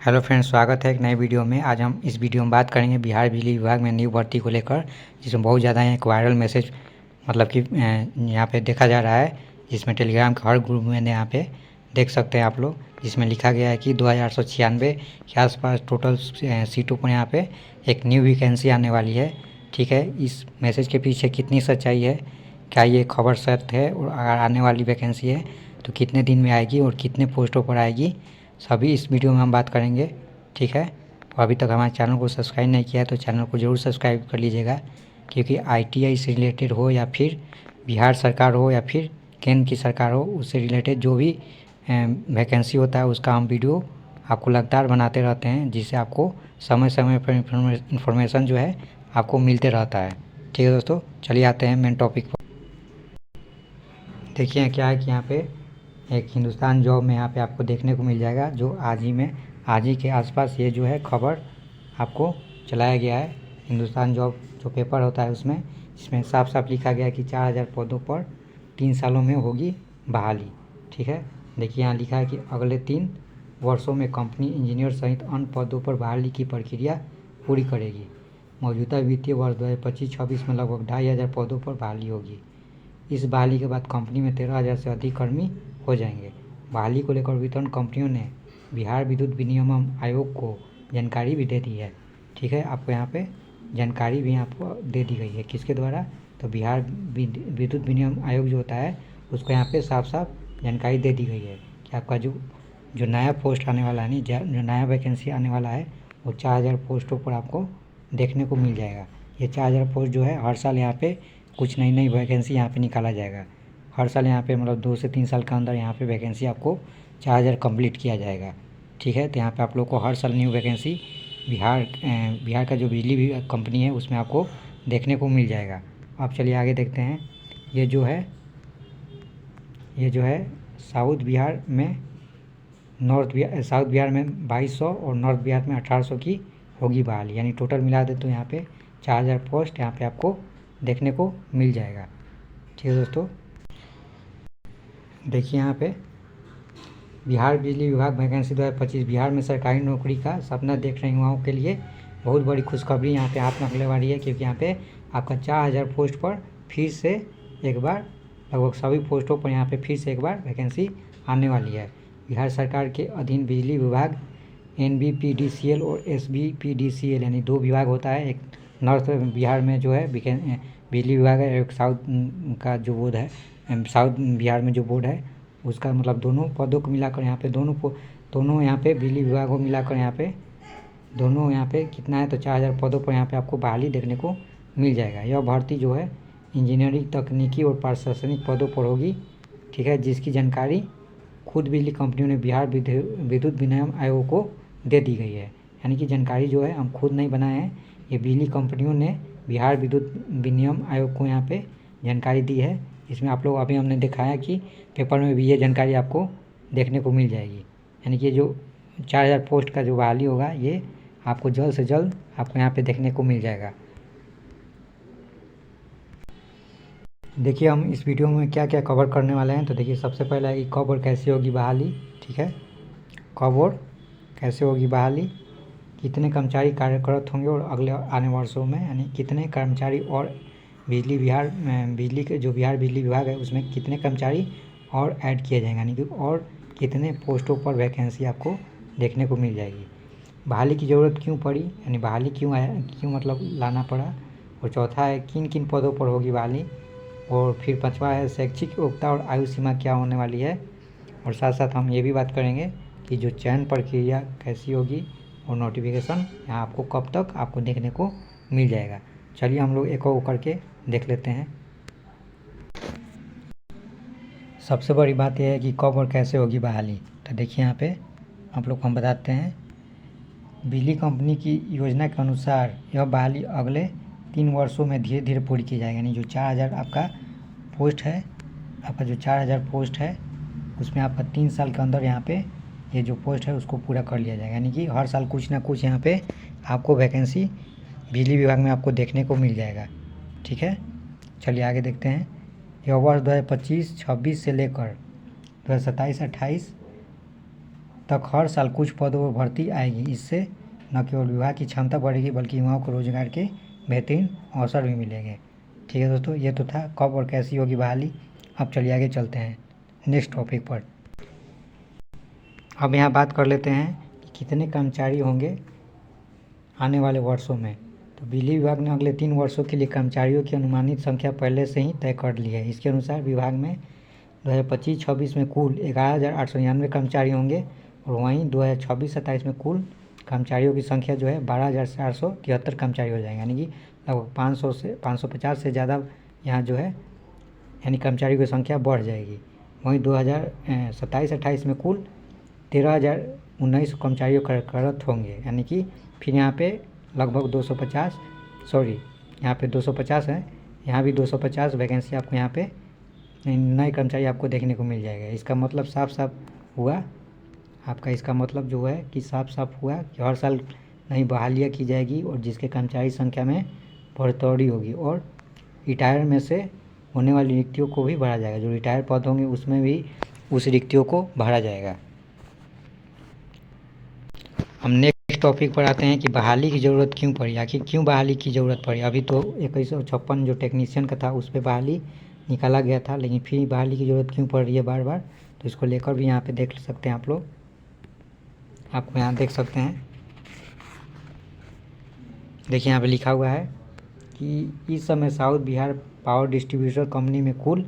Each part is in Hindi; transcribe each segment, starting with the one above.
हेलो फ्रेंड्स, स्वागत है एक नए वीडियो में। आज हम इस वीडियो में बात करेंगे बिहार बिजली विभाग में न्यू भर्ती को लेकर, जिसमें बहुत ज़्यादा एक वायरल मैसेज मतलब कि यहाँ पे देखा जा रहा है, जिसमें टेलीग्राम के हर ग्रुप में यहाँ पे देख सकते हैं आप लोग, जिसमें लिखा गया है कि 2896 के आसपास टोटल सीटों पर यहाँ पे एक न्यू वैकेंसी आने वाली है। ठीक है, इस मैसेज के पीछे कितनी सच्चाई है, क्या ये खबर सत्य है, और अगर आने वाली वैकेंसी है तो कितने दिन में आएगी और कितने पोस्टों पर आएगी, सभी इस वीडियो में हम बात करेंगे। ठीक है, और अभी तक हमारे चैनल को सब्सक्राइब नहीं किया है तो चैनल को ज़रूर सब्सक्राइब कर लीजिएगा, क्योंकि आईटीआई से रिलेटेड हो या फिर बिहार सरकार हो या फिर केंद्र की सरकार हो, उससे रिलेटेड जो भी वैकेंसी होता है उसका हम वीडियो आपको लगातार बनाते रहते हैं, जिससे आपको समय समय पर इंफॉर्मेशन जो है आपको मिलते रहता है। ठीक है दोस्तों, चलिए आते हैं मेन टॉपिक पर। देखिए क्या है कि यहाँ पे एक हिंदुस्तान जॉब में यहाँ पे आपको देखने को मिल जाएगा, जो आज ही के आसपास ये जो है खबर आपको चलाया गया है। हिंदुस्तान जॉब जो पेपर होता है उसमें, इसमें साफ साफ लिखा गया है कि 4000 पदों पर 3 सालों में होगी बहाली। ठीक है, देखिए यहाँ लिखा है कि अगले 3 वर्षों में कंपनी इंजीनियर सहित अन्य पदों पर बहाली की प्रक्रिया पूरी करेगी। मौजूदा वित्तीय वर्ष 2025-26 में लगभग 2500 पदों पर बहाली होगी। इस बहाली के बाद कंपनी में 13,000 से अधिक कर्मी हो जाएंगे। बहाली को लेकर वितरण कंपनियों ने बिहार विद्युत विनियमन आयोग को जानकारी भी दे दी है। ठीक है, आपको यहाँ पे जानकारी भी आपको दे दी गई है, किसके द्वारा, तो बिहार विद्युत विनियमन आयोग जो होता है उसको यहाँ पे साफ साफ जानकारी दे दी गई है कि आपका जो नया पोस्ट आने वाला है, जो नया वैकेंसी आने वाला है, वो 4000 पोस्टों पर आपको देखने को मिल जाएगा। ये 4000 पोस्ट जो है हर साल यहाँ पे कुछ नई नई वैकेंसी यहाँ पे निकाला जाएगा। हर साल यहाँ पे मतलब 2 से 3 साल के अंदर यहाँ पे वैकेंसी आपको 4000 कंप्लीट किया जाएगा। ठीक है, तो यहाँ पे आप लोग को हर साल न्यू वैकेंसी बिहार का जो बिजली कंपनी है उसमें आपको देखने को मिल जाएगा। अब चलिए आगे देखते हैं। ये जो है साउथ बिहार में साउथ बिहार में 2200 और नॉर्थ बिहार में 1800 की होगी बहाली, यानी टोटल मिला दे तो यहाँ पे 4000 पोस्ट यहाँ पे आपको देखने को मिल जाएगा। ठीक है दोस्तों, देखिए यहाँ पे बिहार बिजली विभाग वैकेंसी 2025, बिहार में सरकारी नौकरी का सपना देख रहे युवाओं के लिए बहुत बड़ी खुशखबरी यहाँ पे हाथ में लगने वाली है, क्योंकि यहाँ पे आपका 4000 पोस्ट पर फिर से एक बार लगभग सभी पोस्टों पर यहाँ पे फिर से एक बार वैकेंसी आने वाली है। बिहार सरकार के अधीन बिजली विभाग NBPDCL और SBPDCL यानी 2 विभाग होता है। एक नॉर्थ बिहार में जो है बिजली विभाग है, एक साउथ का जो बोर्ड है, साउथ बिहार में जो बोर्ड है उसका, मतलब दोनों पदों को मिलाकर यहाँ पे दोनों यहाँ पे बिजली विभाग को मिलाकर यहाँ पे दोनों यहाँ पे कितना है, तो 4000 पदों पर यहाँ पे आपको बहाली देखने को मिल जाएगा। यह भर्ती जो है इंजीनियरिंग, तकनीकी और प्रशासनिक पदों पर होगी। ठीक है, जिसकी जानकारी खुद बिजली कंपनियों ने बिहार विद्युत विनियमन आयोग को दे दी गई है। यानी कि जानकारी जो है हम खुद नहीं बनाए हैं, ये बिजली कंपनियों ने बिहार विद्युत विनियमन आयोग को यहाँ पे जानकारी दी है। इसमें आप लोग अभी हमने दिखाया कि पेपर में भी ये जानकारी आपको देखने को मिल जाएगी। यानी कि जो 4000 पोस्ट का जो बहाली होगा ये आपको जल्द से जल्द आपको यहाँ पे देखने को मिल जाएगा। देखिए हम इस वीडियो में क्या क्या कवर करने वाले हैं, तो देखिए सबसे पहले है कि कब और कैसे होगी बहाली। ठीक है, कब और कैसे होगी बहाली, कितने कर्मचारी कार्यरत होंगे और अगले आने वर्षों में, यानी कितने कर्मचारी और बिजली के जो बिहार बिजली विभाग है उसमें कितने कर्मचारी और ऐड किए जाएंगे, यानी कि और कितने पोस्टों पर वैकेंसी आपको देखने को मिल जाएगी। बहाली की ज़रूरत क्यों पड़ी, यानी बहाली क्यों मतलब लाना पड़ा, और चौथा है किन किन पदों पर होगी बहाली, और फिर पाँचवा है शैक्षिक योग्यता और आयु सीमा क्या होने वाली है, और साथ साथ हम ये भी बात करेंगे कि जो चयन प्रक्रिया कैसी होगी और नोटिफिकेशन यहाँ आपको कब तक आपको देखने को मिल जाएगा। चलिए हम लोग एक और करके देख लेते हैं। सबसे बड़ी बात यह है कि कब और कैसे होगी बहाली, तो देखिए यहाँ पे आप लोग को हम बताते हैं। बिजली कंपनी की योजना के अनुसार यह बहाली अगले 3 वर्षों में धीरे धीरे पूरी की जाएगी। यानी जो 4000 आपका पोस्ट है, आपका जो 4000 पोस्ट है उसमें आपका 3 साल के अंदर यहाँ पे ये जो पोस्ट है उसको पूरा कर लिया जाएगा। यानी कि हर साल कुछ ना कुछ यहाँ पे आपको वैकेंसी बिजली विभाग में आपको देखने को मिल जाएगा। ठीक है, चलिए आगे देखते हैं। यह वर्ष 2025-26 से लेकर 2027-28 तक हर साल कुछ पदों पर भर्ती आएगी। इससे न केवल विभाग की क्षमता बढ़ेगी बल्कि युवाओं को रोजगार के बेहतरीन अवसर भी मिलेंगे। ठीक है दोस्तों, ये तो था कब और कैसी होगी बहाली। अब चलिए आगे चलते हैं नेक्स्ट टॉपिक पर। अब यहाँ बात कर लेते हैं कि कितने कर्मचारी होंगे आने वाले वर्षों में। तो बिजली विभाग ने अगले 3 वर्षों के लिए कर्मचारियों की अनुमानित संख्या पहले से ही तय कर ली है। इसके अनुसार विभाग में 2025-26 में कुल 11,899 कर्मचारी होंगे और वहीं 2026-27 में कुल कर्मचारियों की संख्या जो है 12,473 कर्मचारी हो जाएंगे, यानी कि लगभग 550 से ज़्यादा यहाँ जो है यानी कर्मचारियों की संख्या बढ़ जाएगी। वहीं 2027-28 में कुल 13,019 कर्मचारियों कार्यरत होंगे, यानी कि फिर यहाँ पे लगभग 250 है, यहाँ भी 250 वैकेंसी आपको यहाँ पे नए कर्मचारी आपको देखने को मिल जाएगा। इसका मतलब साफ हुआ आपका, इसका मतलब जो है कि साफ हुआ कि हर साल नई बहालियाँ की जाएगी और जिसके कर्मचारी संख्या में बढ़ोतरी होगी और रिटायर में से होने वाली रिक्तियों को भी भरा जाएगा। जो रिटायर पद होंगे उसमें भी उस रिक्तियों को भरा जाएगा। हम नेक्स्ट टॉपिक पर आते हैं कि बहाली की ज़रूरत क्यों पड़ी, आखिर क्यों बहाली की ज़रूरत पड़ी। अभी तो 2156 जो टेक्नीशियन का था उस पर बहाली निकाला गया था, लेकिन फिर बहाली की ज़रूरत क्यों पड़ रही है बार बार, तो इसको लेकर भी यहाँ पे देख सकते हैं आप लोग। आपको यहाँ देख सकते हैं, देखिए यहाँ पे लिखा हुआ है कि इस समय south Bihar power distributor company में कुल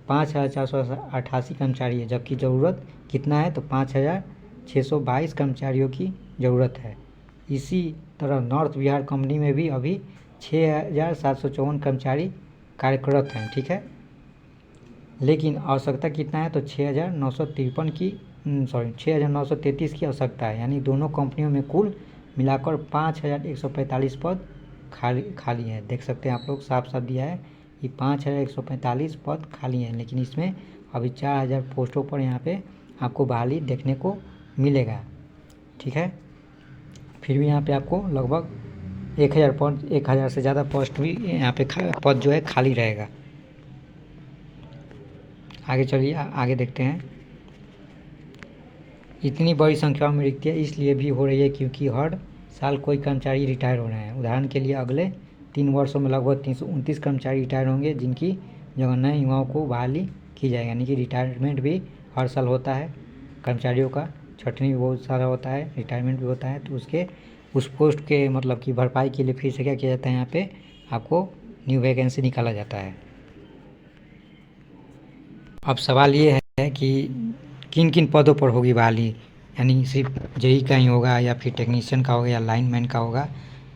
5,488 कर्मचारी है, जबकि ज़रूरत कितना है तो 5,622 कर्मचारियों की ज़रूरत है। इसी तरह नॉर्थ बिहार कंपनी में भी अभी 6,754 कर्मचारी कार्यरत हैं। ठीक है, लेकिन आवश्यकता कितना है तो 6,933 की आवश्यकता है, यानी दोनों कंपनियों में कुल मिलाकर 5,145 पद खाली है। देख सकते हैं आप लोग, साफ दिया है कि 5,145 पद खाली हैं, लेकिन इसमें अभी 4,000 पोस्टों पर यहाँ पे आपको बहाली देखने को मिलेगा। ठीक है, फिर भी यहाँ पे आपको लगभग 1,000 से ज़्यादा पोस्ट भी यहाँ पे पद जो है खाली रहेगा। आगे चलिए आगे देखते हैं। इतनी बड़ी संख्या में रिक्तियाँ इसलिए भी हो रही है क्योंकि हर साल कोई कर्मचारी रिटायर हो रहे हैं। उदाहरण के लिए अगले 3 वर्षों में लगभग 329 कर्मचारी रिटायर होंगे, जिनकी जगह नए युवाओं को बहाली की जाएगी, यानी कि रिटायरमेंट भी हर साल होता है कर्मचारियों का, छटनी भी बहुत सारा होता है, रिटायरमेंट भी होता है। तो उस पोस्ट के मतलब की भरपाई के लिए फिर से क्या किया जाता है, यहाँ पे आपको न्यू वैकेंसी निकाला जाता है। अब सवाल ये है कि किन किन पदों पर होगी बहाली, यानी सिर्फ जेई का ही होगा या फिर टेक्नीशियन का होगा या लाइनमैन का होगा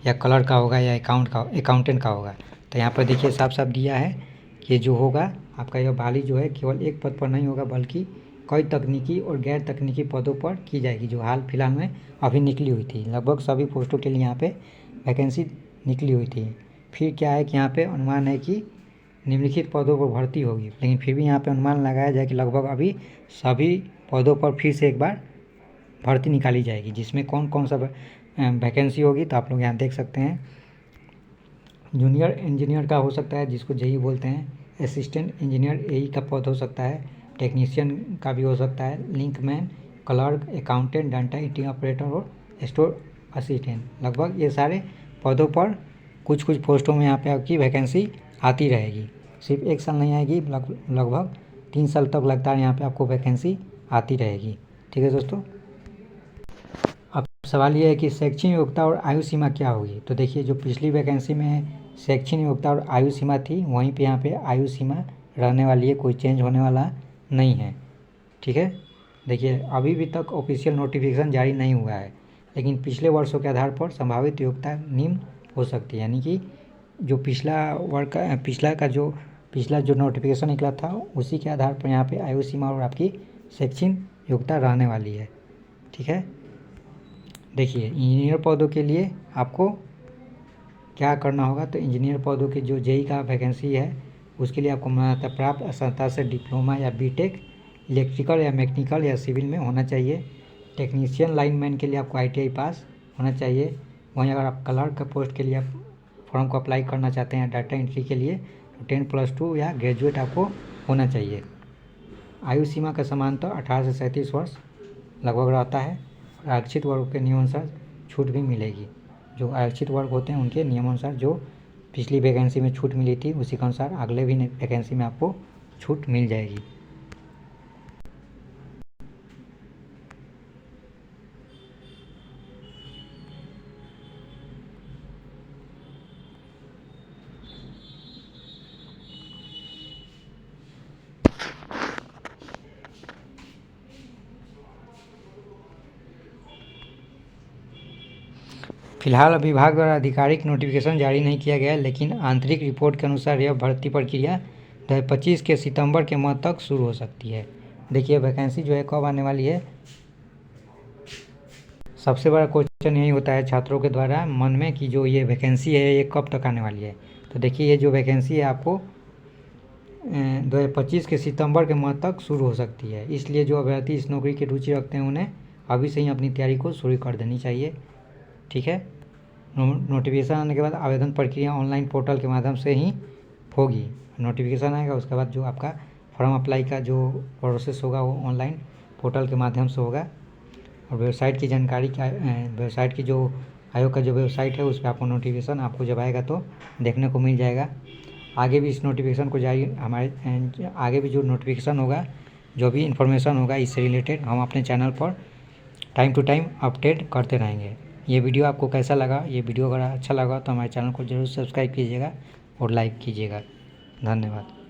या कलर का होगा या अकाउंटेंट का होगा। तो यहाँ पर देखिए साफ दिया है कि जो होगा आपका यह बहाली जो है केवल एक पद पर नहीं होगा बल्कि कई तकनीकी और गैर तकनीकी पदों पर की जाएगी, जो हाल फिलहाल में अभी निकली हुई थी। लगभग सभी पोस्टों के लिए यहाँ पे वैकेंसी निकली हुई थी। फिर क्या है कि यहाँ पे अनुमान है कि निम्नलिखित पदों पर भर्ती होगी, लेकिन फिर भी यहाँ पे अनुमान लगाया जाए कि लगभग अभी सभी पदों पर फिर से एक बार भर्ती निकाली जाएगी, जिसमें कौन सा वैकेंसी होगी तो आप लोग यहाँ देख सकते हैं। जूनियर इंजीनियर का हो सकता है, जिसको जेई बोलते हैं, असिस्टेंट इंजीनियर एई का पद हो सकता है, टेक्नीशियन का भी हो सकता है, linkman, clerk, accountant, data entry operator और स्टोर असिस्टेंट। लगभग ये सारे पदों पर कुछ पोस्टों में यहाँ पे आपकी वैकेंसी आती रहेगी। सिर्फ एक साल नहीं आएगी, लगभग 3 साल तक लगातार यहाँ पे आपको वैकेंसी आती रहेगी। ठीक है दोस्तों, अब सवाल ये है कि शैक्षणिक योग्यता और आयु सीमा क्या होगी। तो देखिए, जो पिछली वैकेंसी में शैक्षणिक योग्यता और आयु सीमा थी, वहीं पे यहाँ पे आयु सीमा रहने वाली है, कोई चेंज होने वाला नहीं है। ठीक है, देखिए अभी भी तक ऑफिशियल नोटिफिकेशन जारी नहीं हुआ है, लेकिन पिछले वर्षों के आधार पर संभावित योग्यता निम्न हो सकती है, यानी कि जो पिछला जो नोटिफिकेशन निकला था उसी के आधार पर यहाँ पे आयु सीमा और आपकी शैक्षणिक योग्यता रहने वाली है। ठीक है, देखिए इंजीनियर पदों के लिए आपको क्या करना होगा, तो इंजीनियर पदों के जो जेई का वैकेंसी है उसके लिए आपको मान्यता प्राप्त संस्था से डिप्लोमा या बीटेक इलेक्ट्रिकल या मैकेनिकल या सिविल में होना चाहिए। टेक्नीशियन लाइनमैन के लिए आपको ITI पास होना चाहिए। वहीं अगर आप क्लर्क का पोस्ट के लिए आप फॉर्म को अप्लाई करना चाहते हैं डाटा एंट्री के लिए, तो 10+2 या ग्रेजुएट आपको होना चाहिए। आयु सीमा का समानता 18 से 37 वर्ष लगभग रहता है। और आरक्षित वर्ग के नियमानुसार छूट भी मिलेगी। जो आरक्षित वर्ग होते हैं उनके नियमानुसार जो पिछली वैकेंसी में छूट मिली थी उसी के अनुसार अगले भी वैकेंसी में आपको छूट मिल जाएगी। फिलहाल विभाग द्वारा आधिकारिक नोटिफिकेशन जारी नहीं किया गया है, लेकिन आंतरिक रिपोर्ट के अनुसार यह भर्ती प्रक्रिया 2025 के सितंबर के मध्य तक शुरू हो सकती है। देखिए वैकेंसी जो है कब आने वाली है। सबसे बड़ा क्वेश्चन यही होता है छात्रों के द्वारा मन में कि जो ये वैकेंसी है ये कब तक आने वाली है। तो देखिए ये जो वैकेंसी है आपको 2025 के सितंबर के मध्य तक शुरू हो सकती है। इसलिए जो अभ्यर्थी इस नौकरी की रुचि रखते हैं उन्हें अभी से ही अपनी तैयारी को शुरू कर देनी चाहिए। ठीक है, नोटिफिकेशन आने के बाद आवेदन प्रक्रिया ऑनलाइन पोर्टल के माध्यम से ही होगी। नोटिफिकेशन आएगा उसके बाद जो आपका फॉर्म अप्लाई का जो प्रोसेस होगा वो ऑनलाइन पोर्टल के माध्यम से होगा। और वेबसाइट की जानकारी क्या, वेबसाइट की जो आयोग का जो वेबसाइट है उस पर आपको नोटिफिकेशन आपको जब आएगा तो देखने को मिल जाएगा। आगे भी इस नोटिफिकेशन को जारी आगे भी जो नोटिफिकेशन होगा जो भी इन्फॉर्मेशन होगा इससे रिलेटेड हम अपने चैनल पर टाइम टू टाइम अपडेट करते रहेंगे। ये वीडियो आपको कैसा लगा? ये वीडियो अगर अच्छा लगा तो हमारे चैनल को जरूर सब्सक्राइब कीजिएगा और लाइक कीजिएगा। धन्यवाद।